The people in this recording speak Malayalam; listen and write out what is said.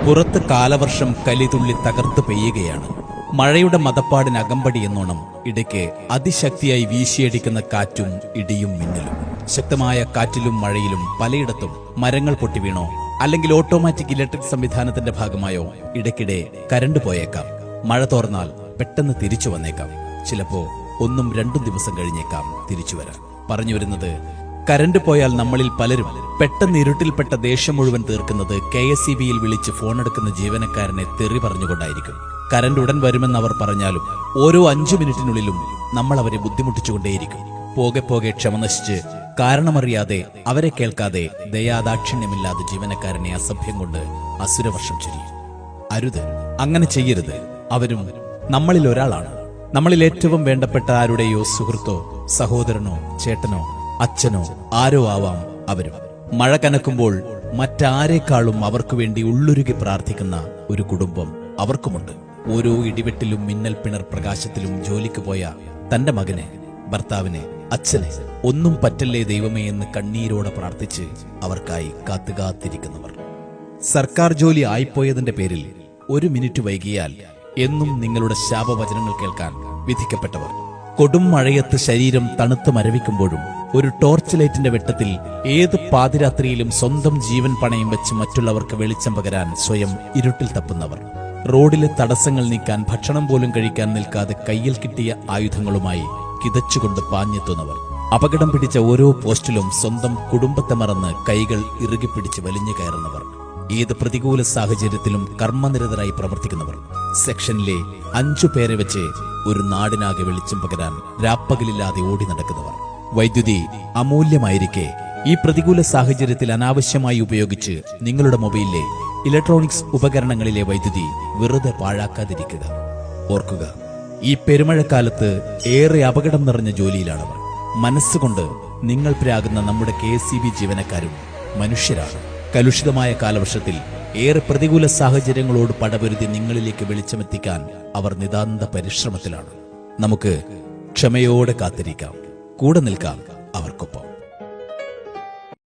പുറത്ത് കാലവർഷം കലിതുള്ളി തകർത്ത് പെയ്യുകയാണ്. മഴയുടെ മദപ്പാടിന് അകമ്പടി എന്നോണം ഇടയ്ക്ക് അതിശക്തിയായി വീശിയടിക്കുന്ന കാറ്റും ഇടിയും മിന്നലും. ശക്തമായ കാറ്റിലും മഴയിലും പലയിടത്തും മരങ്ങൾ പൊട്ടിവീണോ അല്ലെങ്കിൽ ഓട്ടോമാറ്റിക് ഇലക്ട്രിക് സംവിധാനത്തിന്റെ ഭാഗമായോ ഇടയ്ക്കിടെ കരണ്ട് പോയേക്കാം. മഴ തോർന്നാൽ പെട്ടെന്ന് തിരിച്ചു വന്നേക്കാം. ചിലപ്പോ 1-2 ദിവസം കഴിഞ്ഞേക്കാം തിരിച്ചു വരാൻ. പറഞ്ഞു വരുന്നത്, കരണ്ട് പോയാൽ നമ്മളിൽ പലരും പെട്ടെന്ന് ഇരുട്ടിൽപ്പെട്ട ദേഷ്യം മുഴുവൻ തീർക്കുന്നത് KSEBയിൽ വിളിച്ച് ഫോണെടുക്കുന്ന ജീവനക്കാരനെ തെറി പറഞ്ഞുകൊണ്ടായിരിക്കും. കരണ്ട് ഉടൻ വരുമെന്ന് അവർ പറഞ്ഞാലും ഓരോ 5 മിനിറ്റിനുള്ളിലും നമ്മൾ അവരെ ബുദ്ധിമുട്ടിച്ചുകൊണ്ടേയിരിക്കും. പോകെ പോകെ ക്ഷമ നശിച്ച് കാരണമറിയാതെ അവരെ കേൾക്കാതെ ദയാദാക്ഷിണ്യമില്ലാതെ ജീവനക്കാരനെ അസഭ്യം കൊണ്ട് അസുരവർഷം ചൊരിയും. അരുത്, അങ്ങനെ ചെയ്യരുത്. അവരും നമ്മളിൽ ഒരാളാണ്. നമ്മളിൽ ഏറ്റവും വേണ്ടപ്പെട്ട ആരുടെയോ സുഹൃത്തോ സഹോദരനോ ചേട്ടനോ അച്ഛനോ ആരോ ആവാം അവരും. മഴ കനക്കുമ്പോൾ മറ്റാരേക്കാളും അവർക്കു വേണ്ടി ഉള്ളുരുകി പ്രാർത്ഥിക്കുന്ന ഒരു കുടുംബം അവർക്കുമുണ്ട്. ഓരോ ഇടിവെട്ടിലും മിന്നൽ പിണർ പ്രകാശത്തിലും ജോലിക്ക് പോയ തന്റെ മകനെ, ഭർത്താവിനെ, അച്ഛനെ ഒന്നും പറ്റല്ലേ ദൈവമേ എന്ന് കണ്ണീരോടെ പ്രാർത്ഥിച്ച് അവർക്കായി കാത്തുകാത്തിരിക്കുന്നവർ. സർക്കാർ ജോലി ആയിപ്പോയതിന്റെ പേരിൽ 1 മിനിറ്റ് വൈകിയാൽ എന്നും നിങ്ങളുടെ ശാപവചനങ്ങൾ കേൾക്കാൻ വിധിക്കപ്പെട്ടവർ. കൊടും മഴയത്ത് ശരീരം തണുത്ത് മരവിക്കുമ്പോഴും ഒരു ടോർച്ച് ലൈറ്റിന്റെ വെട്ടത്തിൽ ഏത് പാതിരാത്രിയിലും സ്വന്തം ജീവൻ പണയം വെച്ച് മറ്റുള്ളവർക്ക് വെളിച്ചം പകരാൻ സ്വയം ഇരുട്ടിൽ തപ്പുന്നവർ. റോഡിലെ തടസ്സങ്ങൾ നീക്കാൻ ഭക്ഷണം പോലും കഴിക്കാൻ നിൽക്കാതെ കയ്യിൽ കിട്ടിയ ആയുധങ്ങളുമായി കിതച്ചുകൊണ്ട് പാഞ്ഞെത്തുന്നവർ. അപകടം പിടിച്ച ഓരോ പോസ്റ്റിലും സ്വന്തം കുടുംബത്തെ മറന്ന് കൈകൾ ഇറുകിപ്പിടിച്ച് വലിഞ്ഞു കയറുന്നവർ. ഏത് പ്രതികൂല സാഹചര്യത്തിലും കർമ്മനിരതരായി പ്രവർത്തിക്കുന്നവർ. സെക്ഷനിലെ 5 പേരെ വെച്ച് ഒരു നാടിനാകെ വെളിച്ചം പകരാൻ രാപ്പകലില്ലാതെ ഓടി നടക്കുന്നവർ. വൈദ്യുതി അമൂല്യമായിരിക്കെ ഈ പ്രതികൂല സാഹചര്യത്തിൽ അനാവശ്യമായി ഉപയോഗിച്ച് നിങ്ങളുടെ മൊബൈലിലെ ഇലക്ട്രോണിക്സ് ഉപകരണങ്ങളിലെ വൈദ്യുതി വെറുതെ പാഴാക്കാതിരിക്കുക. ഓർക്കുക, ഈ പെരുമഴക്കാലത്ത് ഏറെ അപകടം നിറഞ്ഞ ജോലിയിലാണവർ. മനസ്സുകൊണ്ട് നിങ്ങൾ പ്രാകുന്ന നമ്മുടെ KSEB ജീവനക്കാരും മനുഷ്യരാണ്. കലുഷിതമായ കാലവർഷത്തിൽ ഏറെ പ്രതികൂല സാഹചര്യങ്ങളോട് പടപൊരുതി നിങ്ങളിലേക്ക് വെളിച്ചമെത്തിക്കാൻ അവർ നിതാന്ത പരിശ്രമത്തിലാണ്. നമുക്ക് ക്ഷമയോടെ കാത്തിരിക്കാം, കൂടെ നിൽക്കാം അവർക്കൊപ്പം.